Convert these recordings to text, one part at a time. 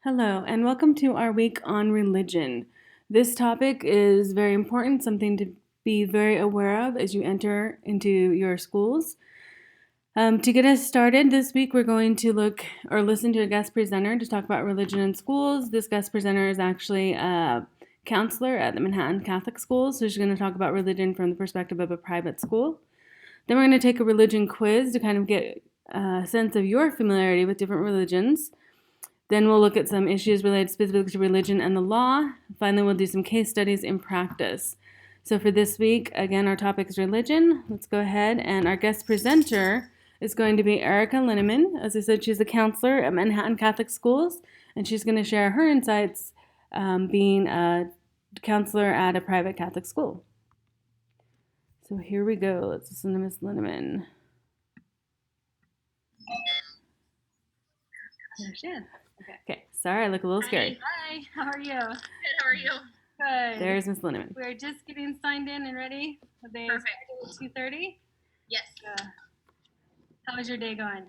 Hello, and welcome to our week on religion. This topic is very important, something to be very aware of as you enter into your schools. To get us started this week, we're going to look or listen to a guest presenter to talk about religion in schools. This guest presenter is actually a counselor at the Manhattan Catholic Schools, so she's going to talk about religion from the perspective of a private school. Then we're going to take a religion quiz to kind of get a sense of your familiarity with different religions. Then we'll look at some issues related specifically to religion and the law. Finally, we'll do some case studies in practice. So for this week, again, our topic is religion. Let's go ahead, and our guest presenter is going to be Erica Linneman. As I said, she's a counselor at Manhattan Catholic Schools, and she's going to share her insights being a counselor at a private Catholic school. So here we go. Let's listen to Ms. Linneman. There she is. Okay, sorry, I look a little scary. Hi, how are you? Good, how are you? Good. There's Ms. Linneman. We're just getting signed in and ready. The Perfect. 2:30. Yes. How is your day going?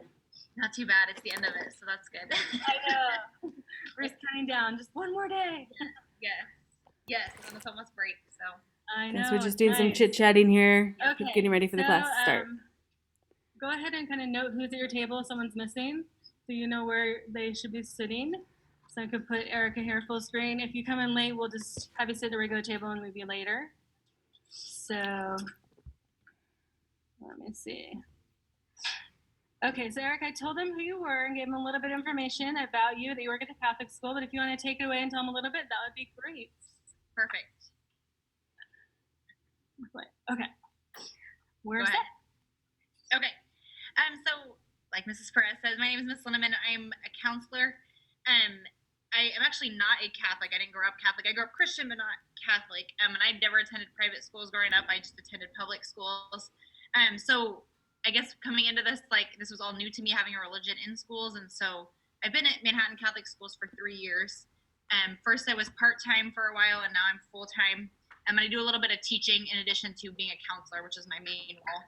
Not too bad. It's the end of it, so that's good. I know. We're just counting down. Just one more day. Yes. Yes, and it's almost break, so. I know. Guess we're just doing some nice. chit-chatting here, Okay. getting ready for the class to start. Go ahead and kind of note who's at your table if someone's missing, so you know where they should be sitting. So I could put Erica here full screen. If you come in late, we'll just have you sit at the regular table and move you later. So let me see. Okay, so Eric, I told them who you were and gave them a little bit of information about you, that you work at the Catholic school, but if you want to take it away and tell them a little bit, that would be great. Perfect. Okay. Where's Go that? ahead. Okay. So, like Mrs. Perez says, my name is Miss Linneman. I'm a counselor. I am actually not a Catholic. I didn't grow up Catholic. I grew up Christian, but not Catholic. And I never attended private schools growing up. I just attended public schools. So I guess coming into this, this was all new to me, having a religion in schools. And so I've been at Manhattan Catholic Schools for 3 years. First I was part-time for a while, and now I'm full-time. I'm going to do a little bit of teaching in addition to being a counselor, which is my main role.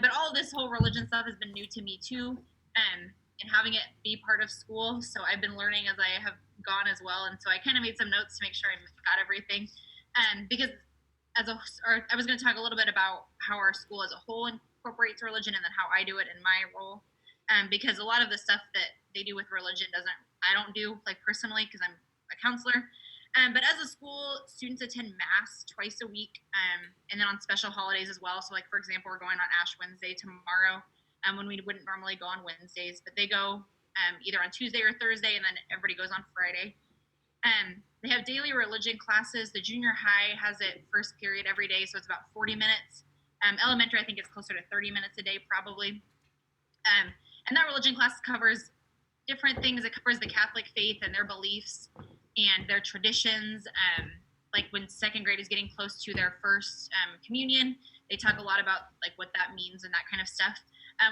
But all this whole religion stuff has been new to me too, and having it be part of school. So I've been learning as I have gone as well. And so I kind of made some notes to make sure I got everything. Because I was going to talk a little bit about how our school as a whole incorporates religion, and then how I do it in my role. Because a lot of the stuff that they do with religion I don't do personally, because I'm a counselor. But as a school, students attend Mass twice a week, and then on special holidays as well. So, for example, we're going on Ash Wednesday tomorrow, when we wouldn't normally go on Wednesdays. But they go either on Tuesday or Thursday, and then everybody goes on Friday. They have daily religion classes. The junior high has it first period every day, so it's about 40 minutes. Elementary, I think it's closer to 30 minutes a day probably. And that religion class covers different things. It covers the Catholic faith and their beliefs and their traditions. Like when second grade is getting close to their first communion, they talk a lot about what that means and that kind of stuff.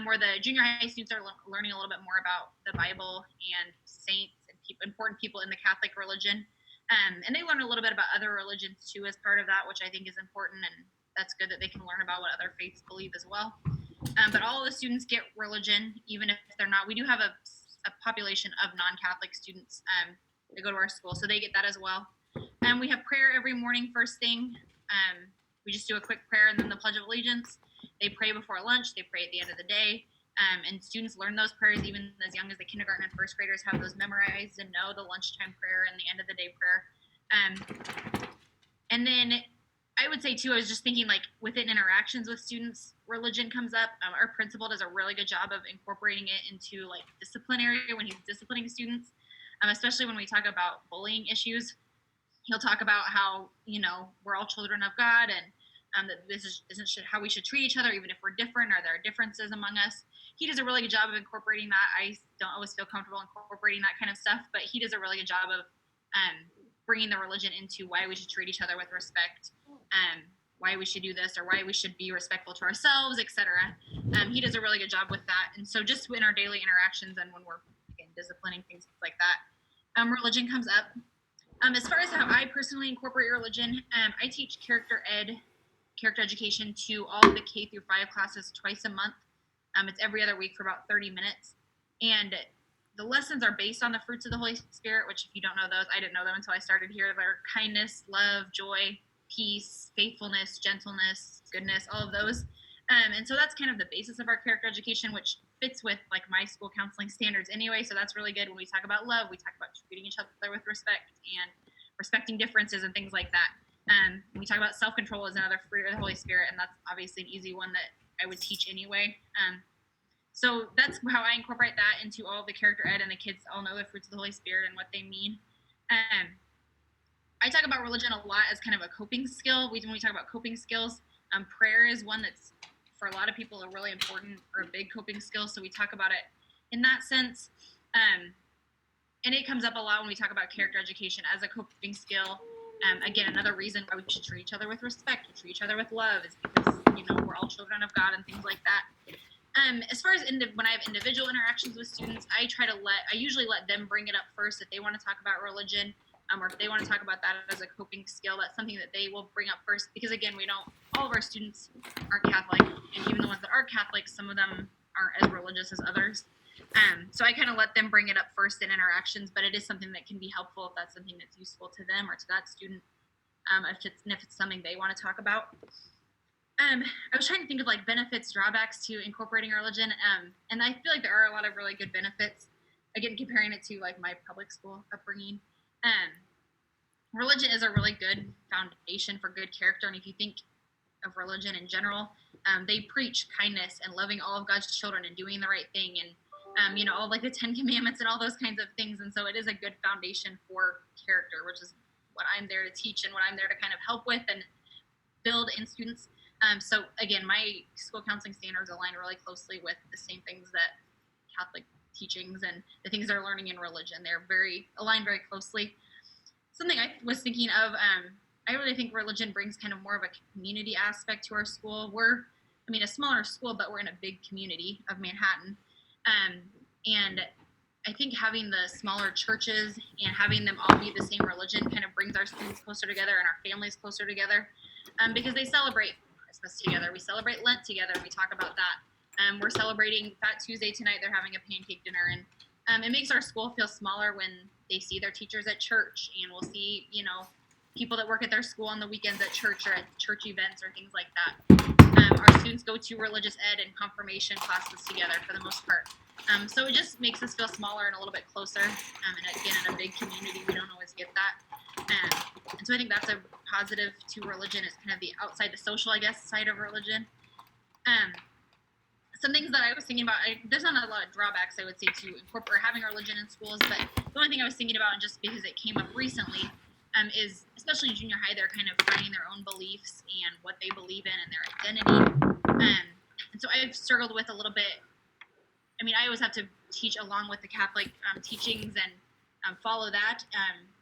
Where the junior high students are learning a little bit more about the Bible and saints and important people in the Catholic religion. And they learn a little bit about other religions too as part of that, which I think is important, and that's good that they can learn about what other faiths believe as well. But all of the students get religion, even if they're not. We do have a population of non-Catholic students that go to our school, so they get that as well. We have prayer every morning first thing. We just do a quick prayer and then the Pledge of Allegiance. They pray before lunch. They pray at the end of the day. And students learn those prayers even as young as the kindergarten and first graders have those memorized and know the lunchtime prayer and the end of the day prayer. And then I would say too, I was just thinking within interactions with students, religion comes up. Our principal does a really good job of incorporating it into disciplinary when he's disciplining students, especially when we talk about bullying issues. He'll talk about how, we're all children of God, and that this isn't how we should treat each other, even if we're different or there are differences among us. He does a really good job of incorporating that. I don't always feel comfortable incorporating that kind of stuff, but he does a really good job of bringing the religion into why we should treat each other with respect, why we should do this, or why we should be respectful to ourselves, etc. He does a really good job with that. And so just in our daily interactions and when we're disciplining things like that, religion comes up. As far as how I personally incorporate religion, I teach character education to all of the K through 5 classes twice a month. It's every other week for about 30 minutes. And the lessons are based on the fruits of the Holy Spirit, which if you don't know those, I didn't know them until I started here. They're kindness, love, joy, peace, faithfulness, gentleness, goodness, all of those. And so that's kind of the basis of our character education, which fits with like my school counseling standards anyway. So that's really good. When we talk about love, we talk about treating each other with respect and respecting differences and things like that. When we talk about self-control as another fruit of the Holy Spirit, and that's obviously an easy one that I would teach anyway. So that's how I incorporate that into all the character ed, and the kids all know the fruits of the Holy Spirit and what they mean. I talk about religion a lot as kind of a coping skill. When we talk about coping skills, prayer is one that's for a lot of people a really important or a big coping skill. So we talk about it in that sense. And it comes up a lot when we talk about character education as a coping skill. Again, another reason why we should treat each other with respect, treat each other with love, is because we're all children of God and things like that. As far as when I have individual interactions with students, I usually let them bring it up first if they want to talk about religion, or if they want to talk about that as a coping skill. That's something that they will bring up first, because again, all of our students aren't Catholic, and even the ones that are Catholic, some of them aren't as religious as others. So I kind of let them bring it up first in interactions, but it is something that can be helpful if that's something that's useful to them or to that student, if it's something they want to talk about. I was trying to think of like benefits, drawbacks to incorporating religion, and I feel like there are a lot of really good benefits. Again, comparing it to like my public school upbringing, religion is a really good foundation for good character. And if you think of religion in general, they preach kindness and loving all of God's children and doing the right thing, and all like the 10 Commandments and all those kinds of things. And so it is a good foundation for character, which is what I'm there to teach and what I'm there to kind of help with and build in students. So again, my school counseling standards align really closely with the same things that Catholic teachings and the things they're learning in religion. They're aligned very closely. Something I was thinking of, I really think religion brings kind of more of a community aspect to our school. We're a smaller school, but we're in a big community of Manhattan. And I think having the smaller churches and having them all be the same religion kind of brings our students closer together and our families closer together, because they celebrate Christmas together. We celebrate Lent together. We talk about that. We're celebrating Fat Tuesday tonight. They're having a pancake dinner. And it makes our school feel smaller when they see their teachers at church, and we'll see, people that work at their school on the weekends at church or at church events or things like that. Our students go to religious ed and confirmation classes together for the most part. So it just makes us feel smaller and a little bit closer. And again, in a big community, we don't always get that. And so I think that's a positive to religion, is kind of the outside the social, I guess, side of religion. Some things that I was thinking about, there's not a lot of drawbacks, I would say, to incorporate having religion in schools, but the only thing I was thinking about, and just because it came up recently, is especially in junior high, they're kind of finding their own beliefs and what they believe in and their identity. And so I've struggled with a little bit. I always have to teach along with the Catholic teachings and follow that,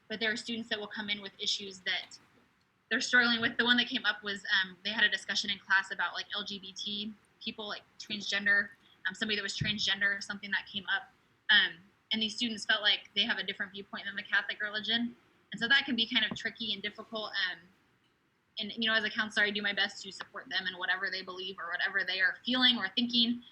but there are students that will come in with issues that they're struggling with. The one that came up was they had a discussion in class about like LGBT people, like transgender, somebody that was transgender or something that came up. And these students felt like they have a different viewpoint than the Catholic religion. And so that can be kind of tricky and difficult. And as a counselor, I do my best to support them in whatever they believe or whatever they are feeling or thinking.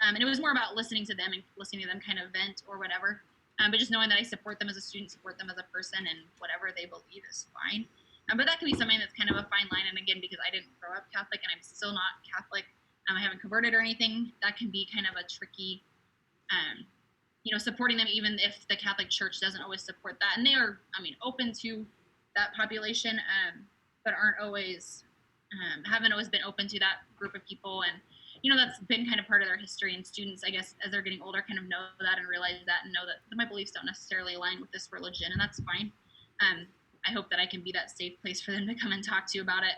And it was more about listening to them and listening to them kind of vent or whatever. But just knowing that I support them as a student, support them as a person, and whatever they believe is fine. But that can be something that's kind of a fine line. And again, because I didn't grow up Catholic and I'm still not Catholic, I haven't converted or anything, that can be kind of a tricky, supporting them, even if the Catholic Church doesn't always support that. And they are, open to that population, but haven't always been open to that group of people. And, that's been kind of part of their history. And students, I guess, as they're getting older, kind of know that and realize that and know that my beliefs don't necessarily align with this religion. And that's fine. I hope that I can be that safe place for them to come and talk to about it,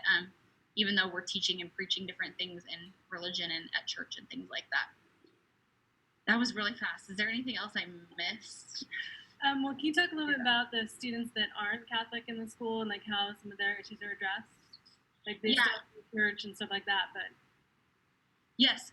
even though we're teaching and preaching different things in religion and at church and things like that. That was really fast. Is there anything else I missed? Well, can you talk a little bit about the students that aren't Catholic in the school and like how some of their issues are addressed? Like they still go to church and stuff like that, but. Yes.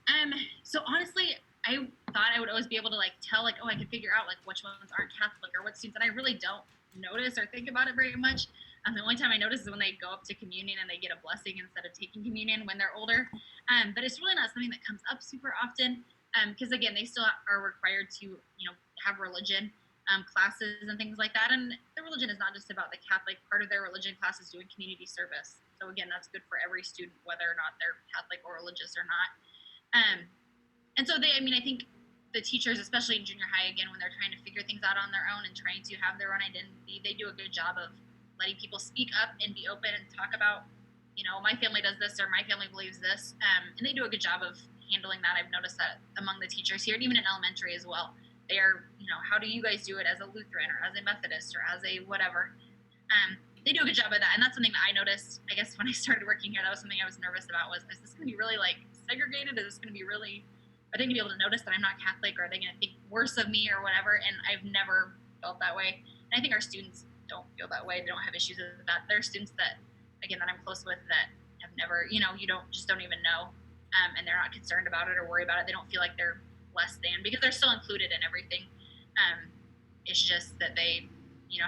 So honestly, I thought I would always be able to like tell like, I can figure out like which ones aren't Catholic or what students, and I really don't notice or think about it very much. The only time I notice is when they go up to communion and they get a blessing instead of taking communion when they're older. But it's really not something that comes up super often. because again, they still are required to, have religion classes and things like that. And the religion is not just about the Catholic. Part of their religion class is doing community service. So again, that's good for every student, whether or not they're Catholic or religious or not. And so I think the teachers, especially in junior high, again, when they're trying to figure things out on their own and trying to have their own identity, they do a good job of letting people speak up and be open and talk about, my family does this or my family believes this. And they do a good job of handling that. I've noticed that among the teachers here, and even in elementary as well. They are, how do you guys do it as a Lutheran or as a Methodist or as a whatever? They do a good job of that. And that's something that I noticed, I guess, when I started working here. That was something I was nervous about was, is this going to be really like segregated? Is this going to be really, are they going to be able to notice that I'm not Catholic? Or are they going to think worse of me or whatever? And I've never felt that way. And I think our students don't feel that way. They don't have issues with that. There are students that, again, that I'm close with that have never, you don't even know. And they're not concerned about it or worry about it. They don't feel like they're less than because they're still included in everything. It's just that they,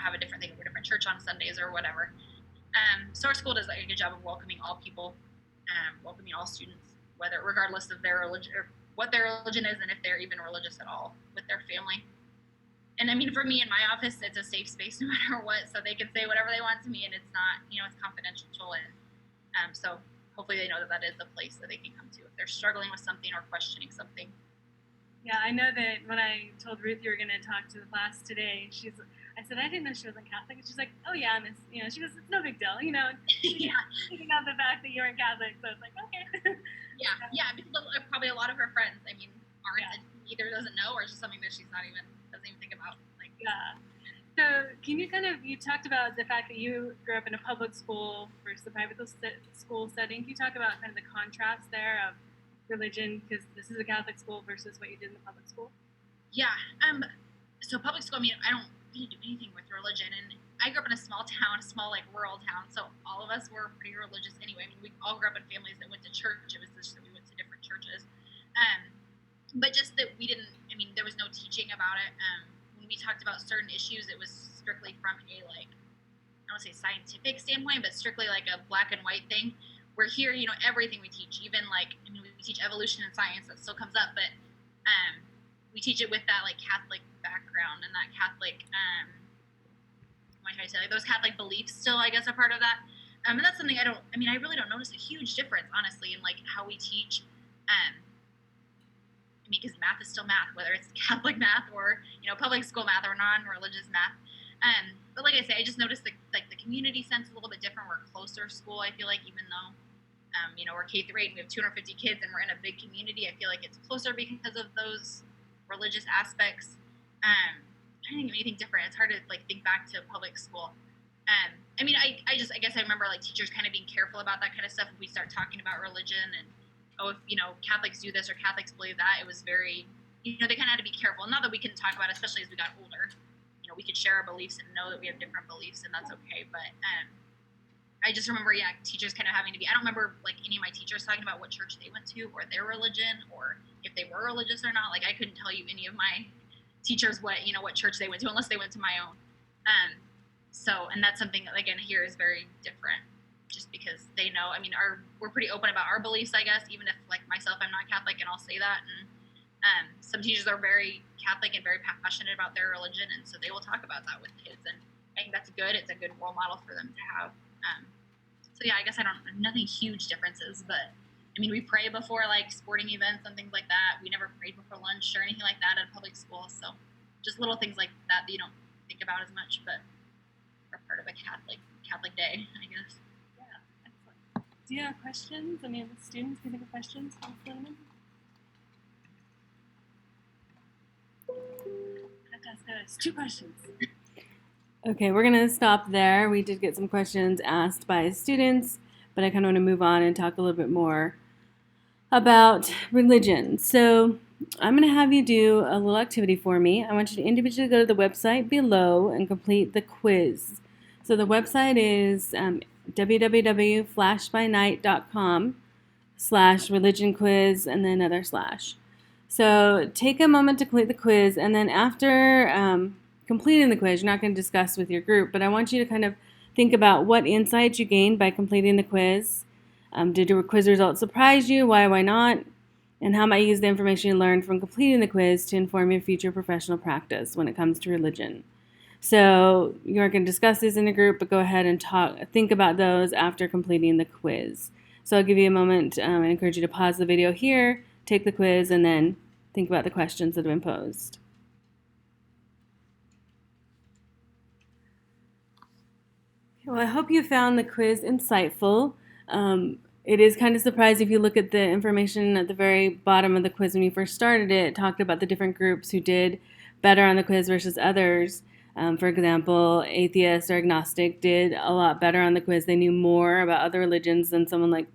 have a different thing of a different church on Sundays or whatever. So our school does a good job of welcoming all people, welcoming all students, regardless of their religion or what their religion is and if they're even religious at all with their family. And I mean, for me in my office, it's a safe space no matter what, so they can say whatever they want to me and it's not, it's confidential. And so hopefully they know that is a place that they can come to if they're struggling with something or questioning something. Yeah, I know that when I told Ruth you were going to talk to the class today, I said, I didn't know she wasn't Catholic. And she's like, oh yeah, Miss, she goes, it's no big deal, Yeah. Thinking of the fact that you weren't Catholic. So it's like, okay. Yeah, because probably a lot of her friends, aren't, either doesn't know or it's just something that doesn't even think about. Yeah. So can you you talked about the fact that you grew up in a public school versus the private school setting. Can you talk about kind of the contrast there of religion, because this is a Catholic school versus what you did in the public school? Yeah. So public school, I don't really do anything with religion, and I grew up in a small town, a small rural town, so all of us were pretty religious anyway. We all grew up in families that went to church. It was just that we went to different churches, but just that we didn't. There was no teaching about it. When we talked about certain issues, it was strictly from a I don't want to say scientific standpoint, but strictly like a black and white thing. We're here, everything we teach, even we teach evolution and science, that still comes up, but we teach it with that Catholic background and that Catholic, what can I say, those Catholic beliefs still, I guess, are part of that. And that's something I really don't notice a huge difference, honestly, in how we teach. Because math is still math, whether it's Catholic math or, public school math or non-religious math. But like I say, I just noticed the community sense is a little bit different. We're a closer school, I feel like, even though, we're K through 8 and we have 250 kids and we're in a big community. I feel like it's closer because of those religious aspects. I'm trying to think of anything different. It's hard to think back to public school. I guess I remember teachers kind of being careful about that kind of stuff. If we start talking about religion and, if, Catholics do this or Catholics believe that, it was very, they kind of had to be careful. Not that we couldn't talk about it, especially as we got older. We could share our beliefs and know that we have different beliefs, and that's okay. But I just remember, teachers kind of having to be. I don't remember any of my teachers talking about what church they went to or their religion or if they were religious or not. I couldn't tell you any of my teachers what church they went to unless they went to my own. And that's something that, again, here is very different, just because they know. We're pretty open about our beliefs, I guess. Even if myself, I'm not Catholic, and I'll say that. And some teachers are very Catholic and very passionate about their religion, and so they will talk about that with kids, and I think that's good. It's a good role model for them to have. I guess nothing huge differences, but we pray before sporting events and things like that. We never prayed before lunch or anything like that at public school, so just little things like that you don't think about as much, but are part of a Catholic day, I guess. Yeah, excellent. Do you have questions? The students, do you think of questions? That's 2 questions. Okay, we're going to stop there. We did get some questions asked by students, but I kind of want to move on and talk a little bit more about religion. So I'm going to have you do a little activity for me. I want you to individually go to the website below and complete the quiz. So the website is www.flashbynight.com/religion quiz and then another slash. So take a moment to complete the quiz, and then after completing the quiz, you're not going to discuss with your group, but I want you to kind of think about what insights you gained by completing the quiz. Did your quiz results surprise you? Why not? And how might you use the information you learned from completing the quiz to inform your future professional practice when it comes to religion? So you're going to discuss these in a group, but go ahead and think about those after completing the quiz. So I'll give you a moment. I encourage you to pause the video here, take the quiz, and then think about the questions that have been posed. Well, I hope you found the quiz insightful. It is kind of surprising if you look at the information at the very bottom of the quiz when you first started it. It talked about the different groups who did better on the quiz versus others. For example, atheist or agnostic did a lot better on the quiz. They knew more about other religions than someone like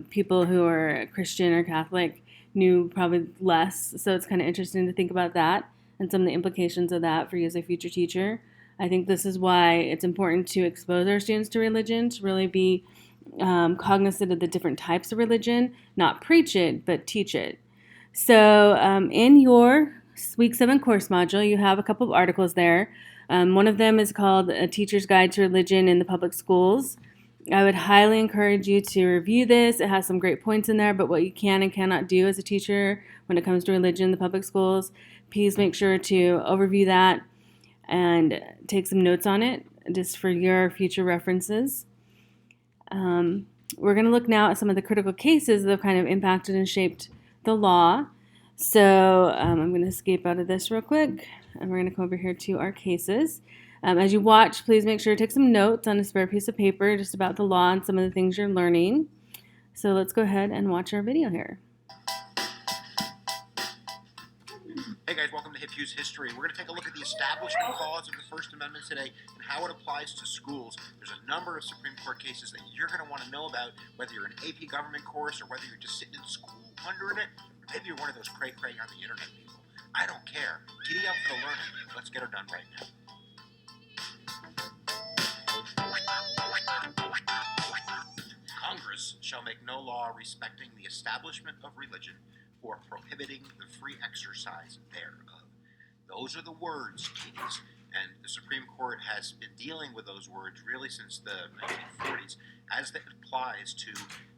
people who are Christian or Catholic knew probably less. So it's kind of interesting to think about that and some of the implications of that for you as a future teacher. I think this is why it's important to expose our students to religion, to really be cognizant of the different types of religion, not preach it, but teach it. So in your Week 7 course module, you have a couple of articles there. One of them is called A Teacher's Guide to Religion in the Public Schools. I would highly encourage you to review this. It has some great points in there, but what you can and cannot do as a teacher when it comes to religion in the public schools, please make sure to overview that and take some notes on it just for your future references. We're going to look now at some of the critical cases that have kind of impacted and shaped the law. So I'm going to escape out of this real quick, and we're going to come over here to our cases. As you watch, please make sure to take some notes on a spare piece of paper just about the law and some of the things you're learning. So let's go ahead and watch our video here. Hey guys, welcome to Hip Hughes History. We're going to take a look at the Establishment Clause of the First Amendment today and how it applies to schools. There's a number of Supreme Court cases that you're going to want to know about, whether you're an AP government course or whether you're just sitting in school wondering it, or maybe you're one of those cray-cray on the internet people. I don't care. Giddy up for the learning. Let's get her done right now. Congress shall make no law respecting the establishment of religion or prohibiting the free exercise thereof. Those are the words, kiddies, and the Supreme Court has been dealing with those words really since the 1940s as it applies to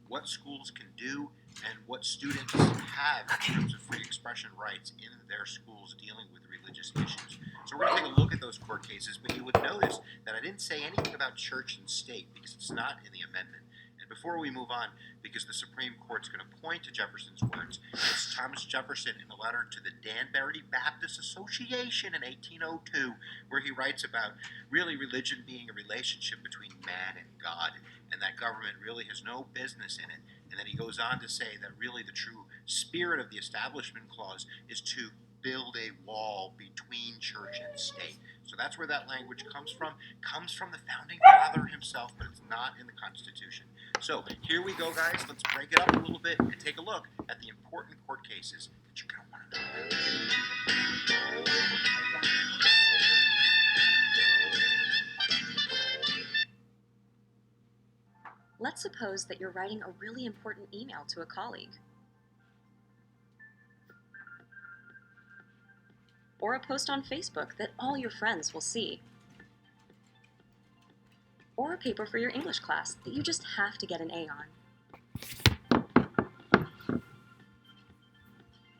what schools can do and what students have in terms of free expression rights in their schools dealing with religious issues. So we're going to take a look at those court cases, but you would notice that I didn't say anything about church and state because it's not in the amendment. And before we move on, because the Supreme Court's going to point to Jefferson's words, it's Thomas Jefferson in a letter to the Danbury Baptist Association in 1802, where he writes about really religion being a relationship between man and God, and that government really has no business in it. And then he goes on to say that really the true spirit of the Establishment Clause is to build a wall between church and state. So that's where that language comes from the founding father himself, but it's not in the Constitution. So here we go, guys. Let's break it up a little bit and take a look at the important court cases that you're going to want to know about. Let's suppose that you're writing a really important email to a colleague, or a post on Facebook that all your friends will see, or a paper for your English class that you just have to get an A on,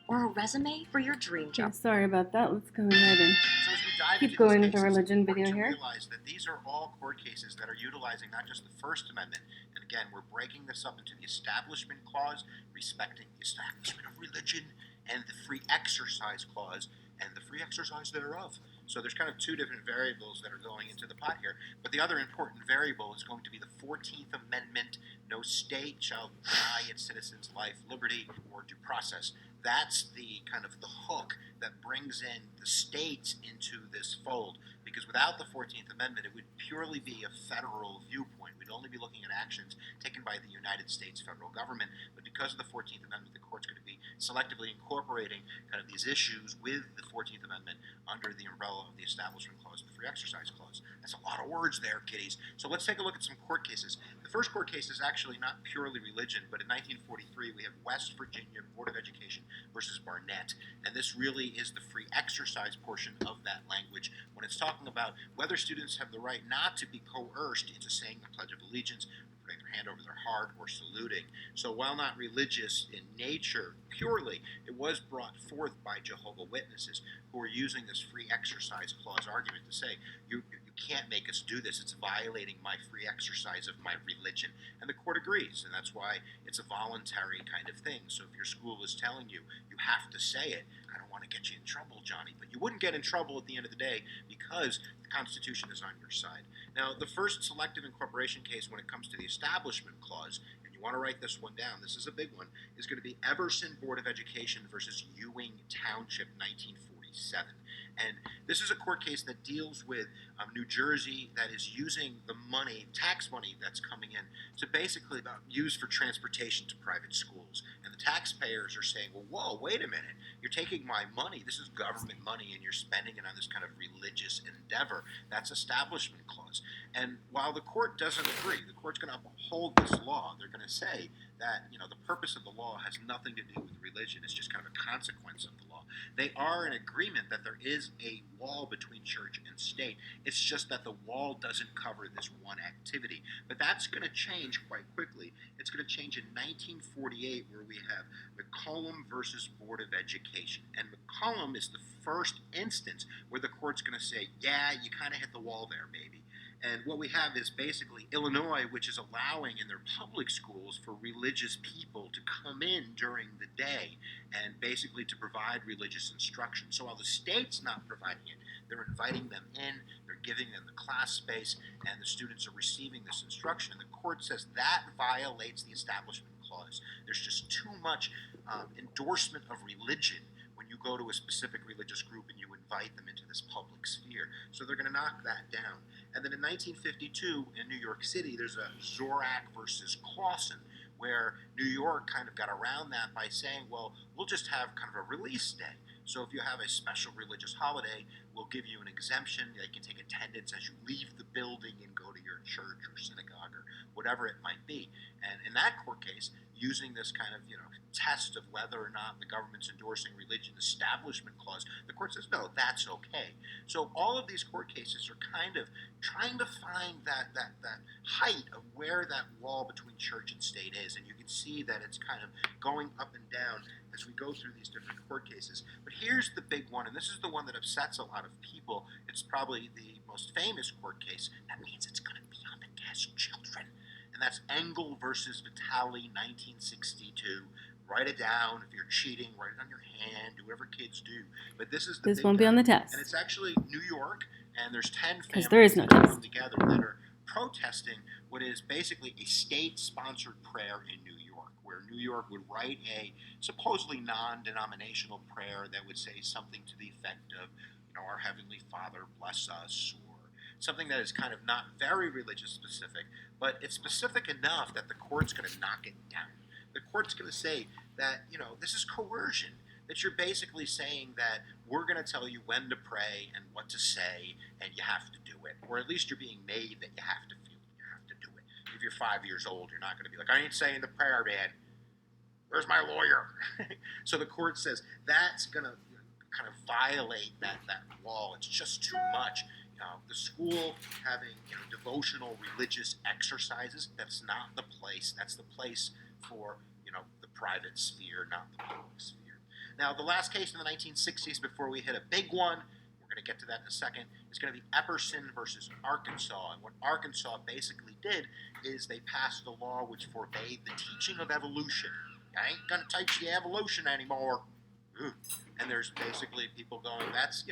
or a resume for your dream Okay, job. sorry about that. Let's go ahead and So as we dive keep into going these with the cases, religion it's video important here. to realize that these are all court cases that are utilizing not just the First Amendment, and again, we're breaking this up into the Establishment Clause, respecting the establishment of religion, and the Free Exercise Clause, and the free exercise thereof. So there's kind of two different variables that are going into the pot here. But the other important variable is going to be the 14th Amendment. No state shall deny its citizens life, liberty, or due process. That's the kind of the hook that brings in the states into this fold. Because without the 14th Amendment, it would purely be a federal viewpoint. We'd only be looking at actions taken by the United States federal government. But because of the 14th Amendment, the court's going to be selectively incorporating kind of these issues with the 14th Amendment under the umbrella of the Establishment Clause and the Free Exercise Clause. That's a lot of words there, kiddies. So let's take a look at some court cases. The first court case is actually not purely religion, but in 1943 we have West Virginia Board of Education versus Barnett, and this really is the free exercise portion of that language when it's talking about whether students have the right not to be coerced into saying a Pledge of Allegiance, putting their hand over their heart, or saluting. So while not religious in nature purely, it was brought forth by Jehovah's Witnesses who are using this free exercise clause argument to say, you can't make us do this. It's violating my free exercise of my religion. And the court agrees, and that's why it's a voluntary kind of thing. So if your school is telling you, you have to say it, I don't want to get you in trouble, Johnny, but you wouldn't get in trouble at the end of the day because the Constitution is on your side. Now, the first selective incorporation case when it comes to the Establishment Clause, and you want to write this one down, this is a big one, is going to be Everson Board of Education versus Ewing Township, 1947. And this is a court case that deals with New Jersey that is using the money, tax money that's coming in, to basically use for transportation to private schools. And the taxpayers are saying, well, whoa, wait a minute. You're taking my money. This is government money, and you're spending it on this kind of religious endeavor. That's Establishment Clause. And while the court doesn't agree, the court's going to uphold this law. They're going to say that, the purpose of the law has nothing to do with religion. It's just kind of a consequence of the law. They are in agreement that there is a wall between church and state. It's just that the wall doesn't cover this one activity. But that's going to change quite quickly. It's going to change in 1948, where we have McCollum versus Board of Education. And McCollum is the first instance where the court's going to say, yeah, you kind of hit the wall there, baby. And what we have is basically Illinois, which is allowing in their public schools for religious people to come in during the day and basically to provide religious instruction. So while the state's not providing it, they're inviting them in, they're giving them the class space, and the students are receiving this instruction. And the court says that violates the Establishment Clause. There's just too much endorsement of religion when you go to a specific religious group and you invite them into this public sphere. So they're going to knock that down. And then in 1952 in New York City, there's a Zorak versus Clausen, where New York kind of got around that by saying, well, we'll just have kind of a release day. So if you have a special religious holiday, we'll give you an exemption. They can take attendance as you leave the building and go to your church or synagogue or whatever it might be. And in that court case, using this kind of, test of whether or not the government's endorsing religion Establishment Clause, the court says, no, that's okay. So all of these court cases are kind of trying to find that height of where that wall between church and state is. And you can see that it's kind of going up and down as we go through these different court cases. But here's the big one, and this is the one that upsets a lot of people. It's probably the most famous court case. That means it's going to be on the test, children. And that's Engel versus Vitale, 1962. Write it down. If you're cheating, write it on your hand. Do whatever kids do. But this is the This big won't be on guy. the test. And it's actually New York, and there's 10 'Cause families there is no that have test. come together that are protesting what is basically a state-sponsored prayer in New York, where New York would write a supposedly non-denominational prayer that would say something to the effect of, our Heavenly Father, bless us, or something that is kind of not very religious specific, but it's specific enough that the court's going to knock it down. The court's going to say that, this is coercion, that you're basically saying that we're going to tell you when to pray and what to say, and you have to do it. Or at least you're being made that you have to feel you have to do it. If you're 5 years old, you're not going to be like, I ain't saying the prayer, man. Where's my lawyer? So the court says that's going to kind of violate that wall. It's just too much. The school having devotional religious exercises, that's not the place. That's the place for the private sphere, not the public sphere. Now, the last case in the 1960s, before we hit a big one, we're going to get to that in a second, is going to be Epperson versus Arkansas. And what Arkansas basically did is they passed a law which forbade the teaching of evolution. I ain't going to teach you evolution anymore. Ugh. And there's basically people going, that's,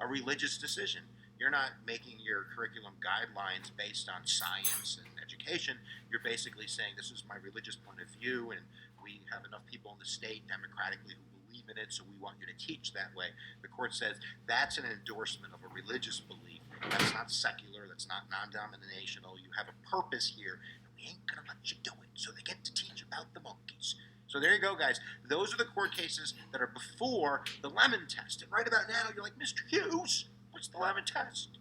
a religious decision. You're not making your curriculum guidelines based on science and education. You're basically saying this is my religious point of view, and we have enough people in the state democratically who believe in it, so we want you to teach that way. The court says that's an endorsement of a religious belief. That's not secular. That's not non-denominational. You have a purpose here, and we ain't going to let you do it. So they get to teach about the monkeys. So there you go, guys. Those are the court cases that are before the Lemon Test. And right about now, you're like, Mr. Hughes, what's the Lemon Test?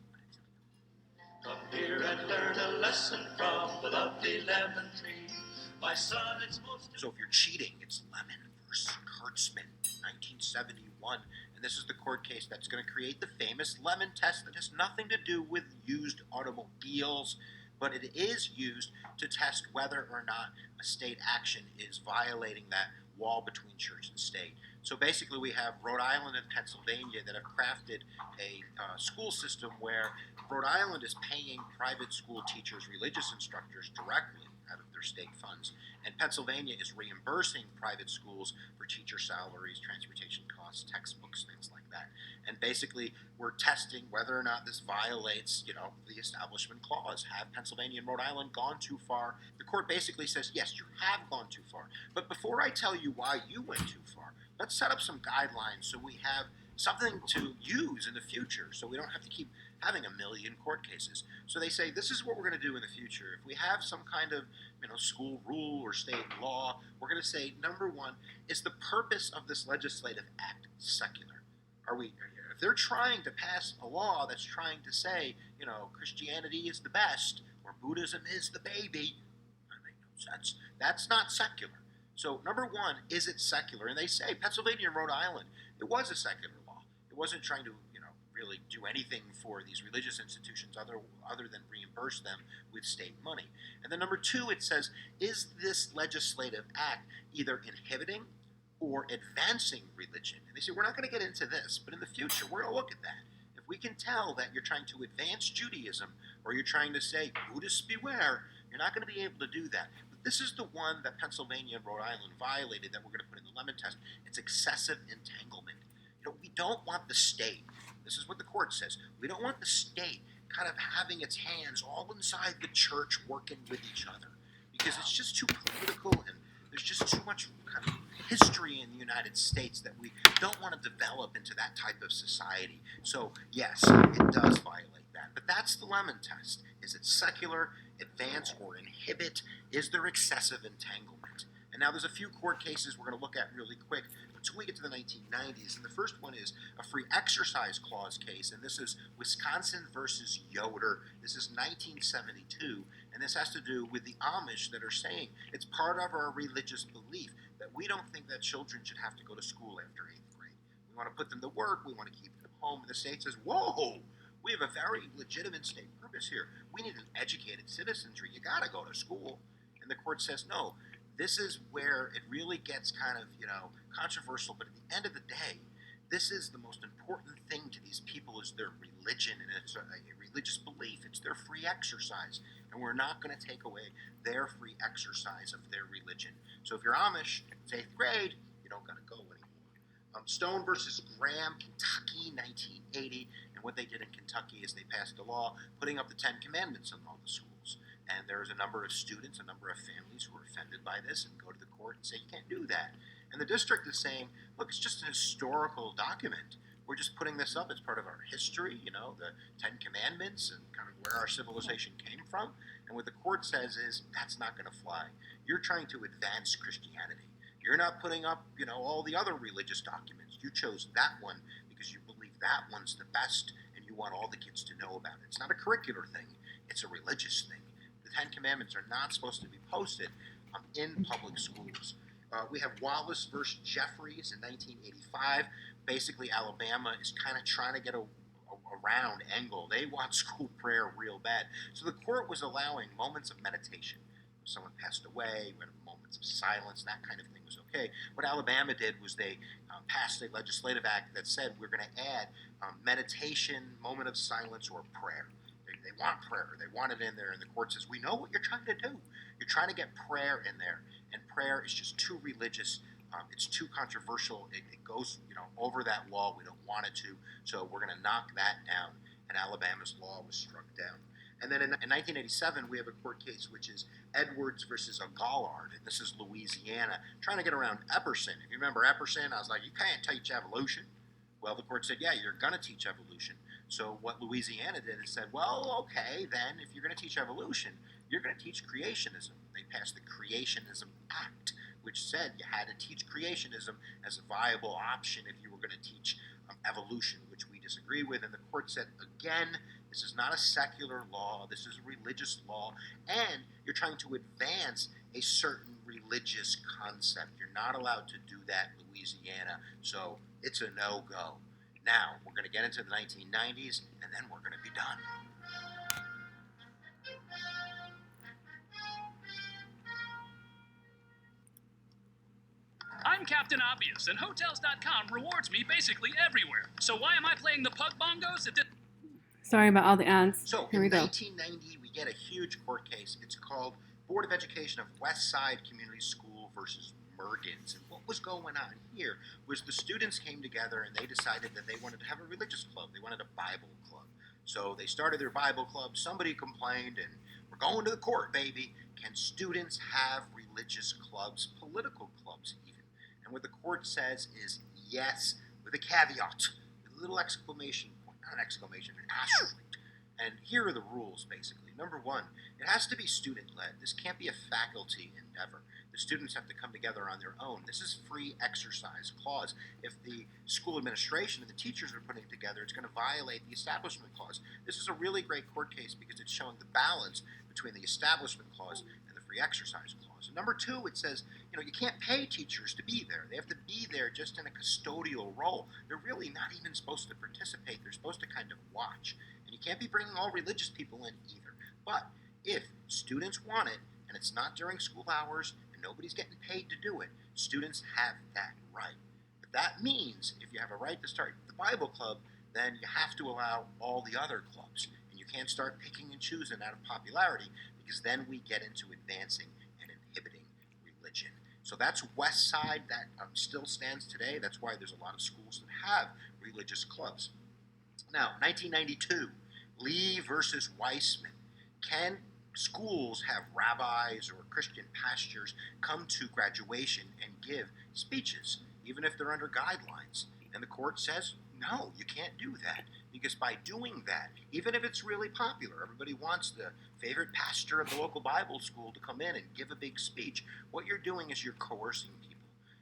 Come here and learn a lesson from the lovely lemon tree. My son, it's most... So if you're cheating, it's Lemon versus Kurtzman, 1971. And this is the court case that's going to create the famous Lemon Test that has nothing to do with used automobiles, but it is used to test whether or not a state action is violating that wall between church and state. So basically, we have Rhode Island and Pennsylvania that have crafted a school system where Rhode Island is paying private school teachers, religious instructors directly out of their state funds, and Pennsylvania is reimbursing private schools for teacher salaries, transportation costs, textbooks, things like that. And basically, we're testing whether or not this violates, the Establishment Clause. Have Pennsylvania and Rhode Island gone too far? The court basically says, yes, you have gone too far. But before I tell you why you went too far, let's set up some guidelines so we have something to use in the future, so we don't have to keep having a million court cases. So they say, this is what we're going to do in the future. If we have some kind of school rule or state law, we're going to say, number one, is the purpose of this legislative act secular? If they're trying to pass a law that's trying to say, Christianity is the best or Buddhism is the baby, that makes no sense. That's not secular. So number one, is it secular? And they say Pennsylvania and Rhode Island, it was a secular law. It wasn't trying to, really do anything for these religious institutions other than reimburse them with state money. And then number two, it says, is this legislative act either inhibiting or advancing religion? And they say, we're not going to get into this, but in the future, we're going to look at that. If we can tell that you're trying to advance Judaism or you're trying to say, Buddhists beware, you're not going to be able to do that. But this is the one that Pennsylvania and Rhode Island violated that we're going to put in the Lemon Test. It's excessive entanglement. We don't want the state. This is what the court says. We don't want the state kind of having its hands all inside the church working with each other, because it's just too political and there's just too much kind of history in the United States that we don't want to develop into that type of society. So yes, it does violate that. But that's the Lemon Test. Is it secular, advance, or inhibit? Is there excessive entanglement? And now there's a few court cases we're going to look at really quick until we get to the 1990s. And the first one is a free exercise clause case, and this is Wisconsin versus Yoder. This is 1972, and this has to do with the Amish that are saying it's part of our religious belief that we don't think that children should have to go to school after 8th grade. We want to put them to work. We want to keep them home. And the state says, whoa, we have a very legitimate state purpose here. We need an educated citizenry. You got to go to school. And the court says, no. This is where it really gets kind of, controversial, but at the end of the day, this is the most important thing to these people is their religion, and it's a religious belief. It's their free exercise, and we're not going to take away their free exercise of their religion. So if you're Amish, it's 8th grade, you don't got to go anymore. Stone versus Graham, Kentucky, 1980, and what they did in Kentucky is they passed a law putting up the 10 Commandments in all the schools. And there's a number of students, a number of families who are offended by this and go to the court and say, you can't do that. And the district is saying, look, it's just an historical document. We're just putting this up as part of our history, the 10 Commandments and kind of where our civilization came from. And what the court says is, that's not going to fly. You're trying to advance Christianity. You're not putting up, all the other religious documents. You chose that one because you believe that one's the best and you want all the kids to know about it. It's not a curricular thing. It's a religious thing. The 10 Commandments are not supposed to be posted in public schools. We have Wallace versus Jeffries in 1985. Basically, Alabama is kind of trying to get around Engel. They want school prayer real bad. So the court was allowing moments of meditation. If someone passed away, moments of silence, that kind of thing was okay. What Alabama did was they passed a legislative act that said we're going to add meditation, moment of silence, or prayer. They want prayer. They want it in there, and the court says, we know what you're trying to do. You're trying to get prayer in there, and prayer is just too religious. It's too controversial. It goes, over that wall. We don't want it to, so we're going to knock that down, and Alabama's law was struck down. And then in 1987, we have a court case, which is Edwards versus Gallard, and this is Louisiana, trying to get around Epperson. If you remember Epperson, I was like, you can't teach evolution. Well, the court said, yeah, you're going to teach evolution. So what Louisiana did is said, well, okay, then if you're going to teach evolution, you're going to teach creationism. They passed the Creationism Act, which said you had to teach creationism as a viable option if you were going to teach evolution, which we disagree with. And the court said, again, this is not a secular law. This is a religious law. And you're trying to advance a certain religious concept. You're not allowed to do that in Louisiana. So it's a no-go. Now, we're going to get into the 1990s, and then we're going to be done. Captain Obvious, and Hotels.com rewards me basically everywhere. So why am I playing the pug bongos at this? Sorry about all the ads. So Here we in go. 1990, we get a huge court case. It's called Board of Education of West Side Community School versus Mergens. And what was going on here was the students came together and they decided that they wanted to have a religious club. They wanted a Bible club. So they started their Bible club. Somebody complained, and we're going to the court, baby. Can students have religious clubs, political clubs even? And what the court says is yes, with a caveat, with a little exclamation point, not an exclamation, an asterisk. And here are the rules, basically. Number one, it has to be student-led. This can't be a faculty endeavor. The students have to come together on their own. This is free exercise clause. If the school administration and the teachers are putting it together, it's going to violate the establishment clause. This is a really great court case because it's showing the balance between the establishment clause and the free exercise clause. And number two, it says, you can't pay teachers to be there. They have to be there just in a custodial role. They're really not even supposed to participate. They're supposed to kind of watch. And you can't be bringing all religious people in either. But if students want it, and it's not during school hours, and nobody's getting paid to do it, students have that right. But that means if you have a right to start the Bible club, then you have to allow all the other clubs. And you can't start picking and choosing out of popularity, because then we get into advancing and inhibiting religion. So that's West Side. That still stands today. That's why there's a lot of schools that have religious clubs. Now, 1992, Lee versus Weissman. Can schools have rabbis or Christian pastors come to graduation and give speeches, even if they're under guidelines? And the court says, no, you can't do that. Because by doing that, even if it's really popular, everybody wants the favorite pastor of the local Bible school to come in and give a big speech. What you're doing is you're coercing people.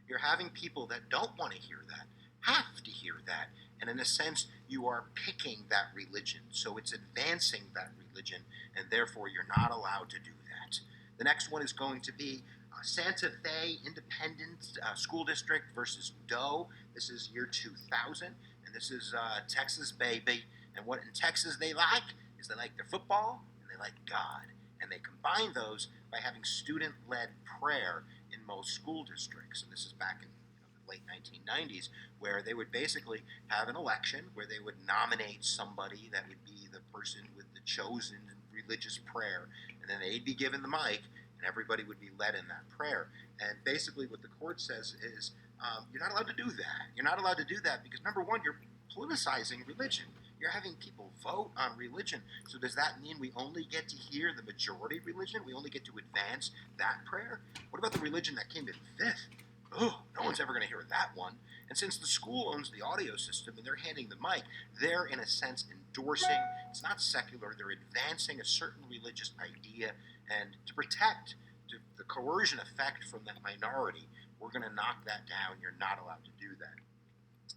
You're having people that don't want to hear that have to hear that. And in a sense, you are picking that religion. So it's advancing that religion, and therefore you're not allowed to do that. The next one is going to be Santa Fe Independent School District versus Doe. This is year 2000, and this is Texas, baby. And what in Texas they like is they like their football and they like God. And they combine those by having student-led prayer in most school districts. And this is back in the late 1990s, where they would basically have an election where they would nominate somebody that would be the person with the chosen religious prayer. And then they'd be given the mic, and everybody would be led in that prayer. And basically what the court says is, you're not allowed to do that. You're not allowed to do that because, number one, you're politicizing religion. You're having people vote on religion. So does that mean we only get to hear the majority religion? We only get to advance that prayer? What about the religion that came in fifth? Oh, no one's ever going to hear that one. And since the school owns the audio system and they're handing the mic, they're in a sense endorsing, it's not secular, they're advancing a certain religious idea. And to protect the coercion effect from that minority, we're going to knock that down. You're not allowed to do that.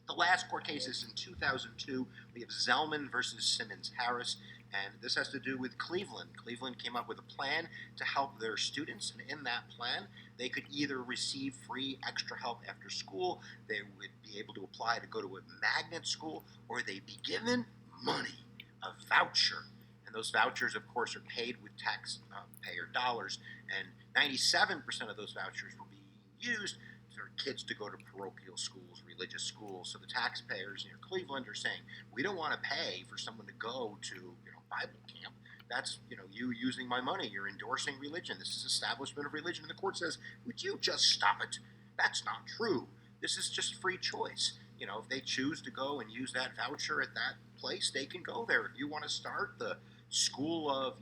The last court case is in 2002. We have Zellman versus Simmons-Harris, and this has to do with Cleveland. Cleveland came up with a plan to help their students, and in that plan, they could either receive free extra help after school, they would be able to apply to go to a magnet school, or they'd be given money, a voucher. And those vouchers, of course, are paid with taxpayer dollars, and 97% of those vouchers will be used for kids to go to parochial schools, religious schools. So the taxpayers near Cleveland are saying, we don't want to pay for someone to go to Bible camp. That's you using my money. You're endorsing religion. This is establishment of religion. And the court says, would you just stop it? That's not true. This is just free choice. If they choose to go and use that voucher at that place, they can go there. If you want to start the school of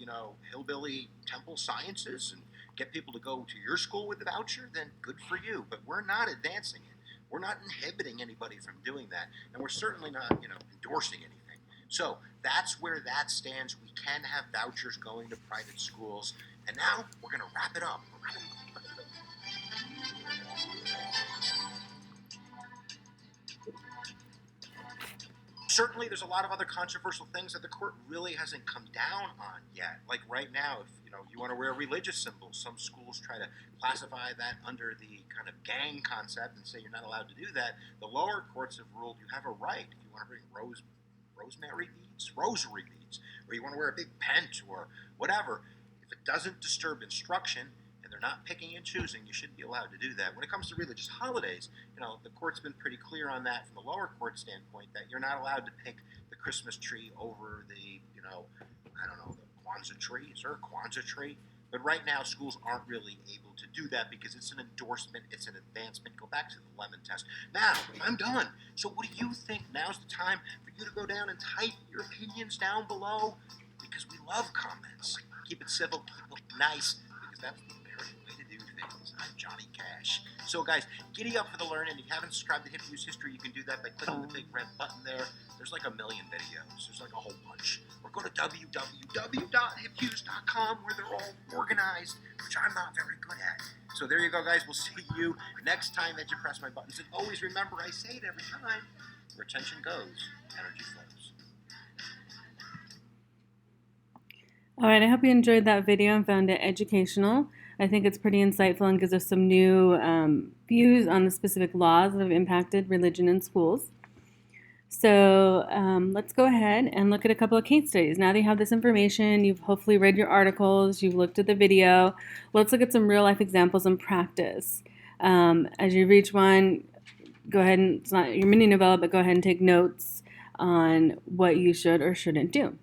hillbilly temple sciences and get people to go to your school with the voucher, then good for you. But we're not advancing it. We're not inhibiting anybody from doing that, and we're certainly not endorsing anything. So that's where that stands. We can have vouchers going to private schools, and now we're going to wrap it up. Certainly, there's a lot of other controversial things that the court really hasn't come down on yet. Like right now, if you want to wear religious symbols, some schools try to classify that under the kind of gang concept and say you're not allowed to do that. The lower courts have ruled you have a right if you want to bring rosary beads, or you want to wear a big pent or whatever. If it doesn't disturb instruction and they're not picking and choosing, you shouldn't be allowed to do that. When it comes to religious holidays, the court's been pretty clear on that from the lower court standpoint, that you're not allowed to pick the Christmas tree over the, I don't know, the Kwanzaa tree. Is there a Kwanzaa tree? But right now, schools aren't really able to do that because it's an endorsement, it's an advancement. Go back to the lemon test. Now, I'm done. So what do you think? Now's the time for you to go down and type your opinions down below, because we love comments. Keep it civil, keep it nice, because that's the American way to do things. I'm Johnny Cash. So guys, giddy up for the learning. If you haven't subscribed to Hip Hughes History, you can do that by clicking the big red button there. There's like a million videos. There's like a whole bunch. Or go to www.hiphughes.com where they're all organized, which I'm not very good at. So there you go, guys. We'll see you next time that you press my buttons. And always remember, I say it every time, where attention goes, energy flows. All right, I hope you enjoyed that video and found it educational. I think it's pretty insightful and gives us some new views on the specific laws that have impacted religion in schools. So let's go ahead and look at a couple of case studies. Now that you have this information, you've hopefully read your articles, you've looked at the video, let's look at some real life examples and practice. As you reach one, go ahead and, it's not your mini novella, but go ahead and take notes on what you should or shouldn't do.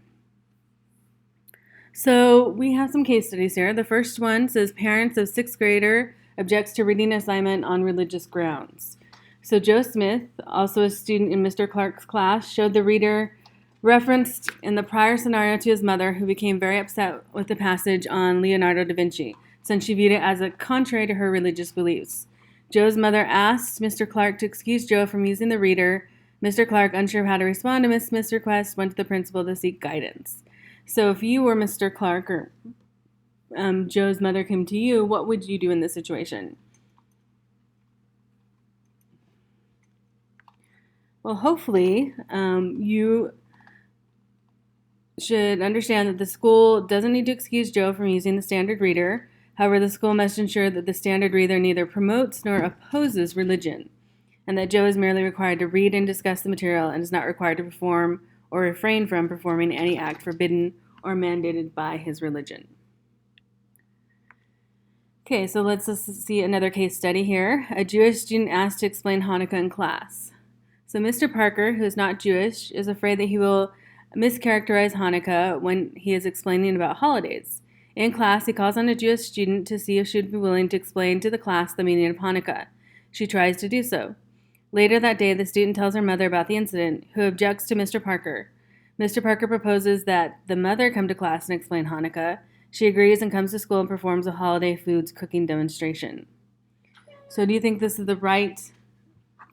So we have some case studies here. The first one says parents of 6th grader objects to reading assignment on religious grounds. So Joe Smith, also a student in Mr. Clark's class, showed the reader referenced in the prior scenario to his mother, who became very upset with the passage on Leonardo da Vinci, since she viewed it as contrary to her religious beliefs. Joe's mother asked Mr. Clark to excuse Joe from using the reader. Mr. Clark, unsure of how to respond to Miss Smith's request, went to the principal to seek guidance. So if you were Mr. Clark or Joe's mother came to you, what would you do in this situation? Well, hopefully you should understand that the school doesn't need to excuse Joe from using the standard reader. However, the school must ensure that the standard reader neither promotes nor opposes religion, and that Joe is merely required to read and discuss the material and is not required to perform or refrain from performing any act forbidden or mandated by his religion. Okay, so let's see another case study here. A Jewish student asked to explain Hanukkah in class. So Mr. Parker, who is not Jewish, is afraid that he will mischaracterize Hanukkah when he is explaining about holidays. In class, he calls on a Jewish student to see if she would be willing to explain to the class the meaning of Hanukkah. She tries to do so. Later that day, the student tells her mother about the incident, who objects to Mr. Parker. Mr. Parker proposes that the mother come to class and explain Hanukkah. She agrees and comes to school and performs a holiday foods cooking demonstration. So do you think this is the right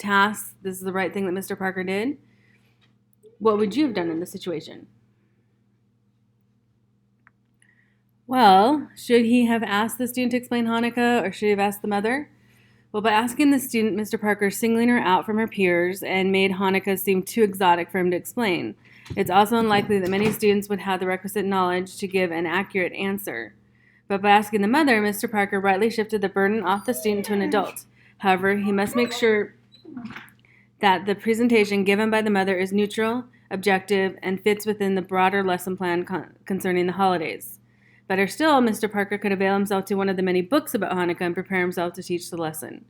task? This is the right thing that Mr. Parker did? What would you have done in this situation? Well, should he have asked the student to explain Hanukkah, or should he have asked the mother? Well, by asking the student, Mr. Parker singling her out from her peers and made Hanukkah seem too exotic for him to explain. It's also unlikely that many students would have the requisite knowledge to give an accurate answer. But by asking the mother, Mr. Parker rightly shifted the burden off the student to an adult. However, he must make sure that the presentation given by the mother is neutral, objective, and fits within the broader lesson plan concerning the holidays. Better still, Mr. Parker could avail himself to one of the many books about Hanukkah and prepare himself to teach the lesson.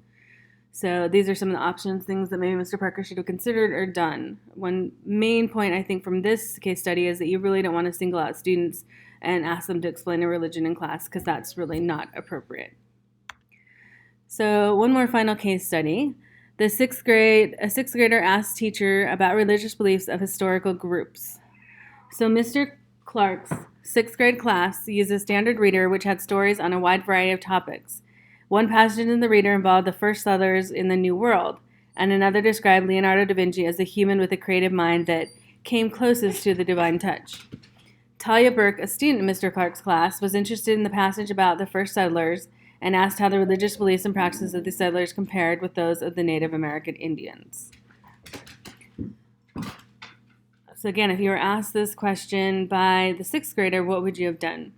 So these are some of the options, things that maybe Mr. Parker should have considered or done. One main point, I think, from this case study is that you really don't want to single out students and ask them to explain a religion in class, because that's really not appropriate. So one more final case study. A sixth grader asked teacher about religious beliefs of historical groups. So Mr. Clark's 6th grade class used a standard reader which had stories on a wide variety of topics. One passage in the reader involved the first settlers in the New World, and another described Leonardo da Vinci as a human with a creative mind that came closest to the divine touch. Talia Burke, a student in Mr. Clark's class, was interested in the passage about the first settlers and asked how the religious beliefs and practices of the settlers compared with those of the Native American Indians. So again, if you were asked this question by the 6th grader, what would you have done?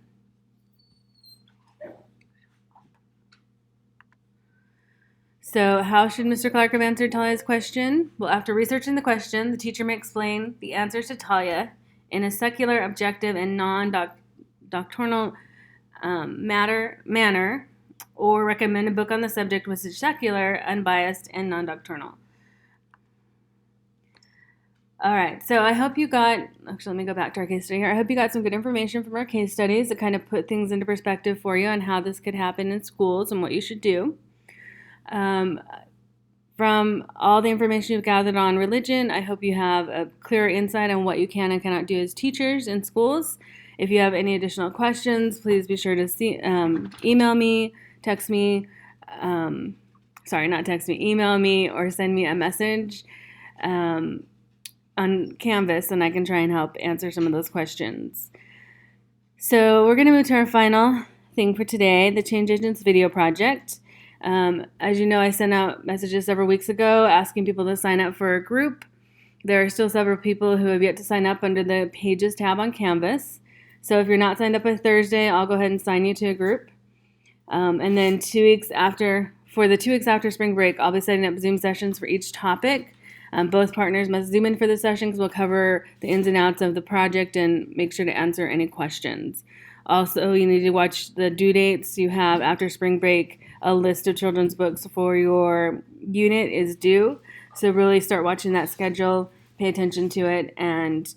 So how should Mr. Clark have answered Talia's question? Well, after researching the question, the teacher may explain the answers to Talia in a secular, objective, and non-doctrinal manner, or recommend a book on the subject which is secular, unbiased, and non-doctrinal. All right, so I hope you got, actually let me go back to our case study here. I hope you got some good information from our case studies that kind of put things into perspective for you on how this could happen in schools and what you should do. From all the information you've gathered on religion, I hope you have a clearer insight on what you can and cannot do as teachers in schools. If you have any additional questions, please be sure to email me, text me, email me or send me a message on Canvas, and I can try and help answer some of those questions. So we're going to move to our final thing for today, the Change Agents video project. As you know, I sent out messages several weeks ago asking people to sign up for a group. There are still several people who have yet to sign up under the Pages tab on Canvas. So if you're not signed up by Thursday, I'll go ahead and sign you to a group. And then 2 weeks after, for the 2 weeks after spring break, I'll be setting up Zoom sessions for each topic. Both partners must Zoom in for the sessions. We'll cover the ins and outs of the project and make sure to answer any questions. Also, you need to watch the due dates you have after spring break. A list of children's books for your unit is due. So really start watching that schedule, pay attention to it, and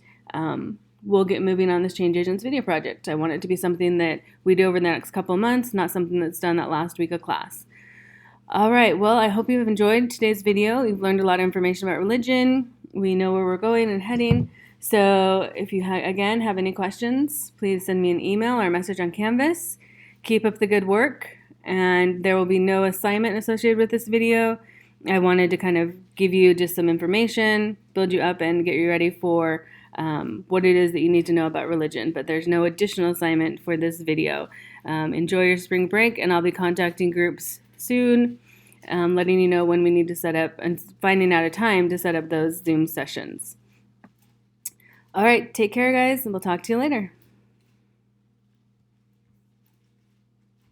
we'll get moving on this Change Agents video project. I want it to be something that we do over the next couple of months, not something that's done that last week of class. All right, well, I hope you've enjoyed today's video. You've learned a lot of information about religion. We know where we're going and heading. So if you, again, have any questions, please send me an email or a message on Canvas. Keep up the good work, and there will be no assignment associated with this video. I wanted to kind of give you just some information, build you up, and get you ready for what it is that you need to know about religion, but there's no additional assignment for this video. Enjoy your spring break, and I'll be contacting groups soon, letting you know when we need to set up and finding out a time to set up those Zoom sessions. All right, take care, guys, and we'll talk to you later.